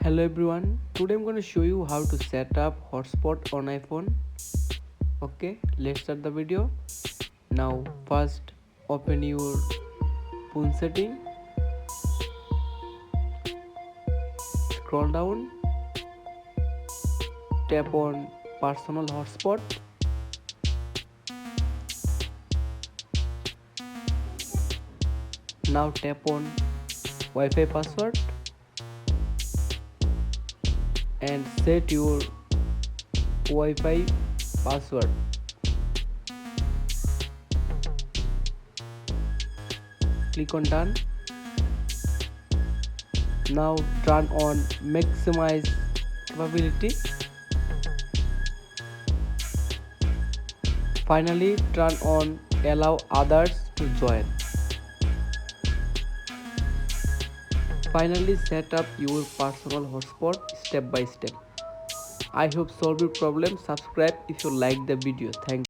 Hello everyone, today I'm going to show you how to set up hotspot on iPhone. Okay, let's start the video. Now first open your phone setting, scroll down, tap on personal hotspot. Now tap on Wi-Fi password and set your Wi-Fi password. Click on done. Now turn on maximize capability. Finally turn on allow others to join. Finally set up your personal hotspot step by step. I hope solve your problem. Subscribe if you like the video. Thank you.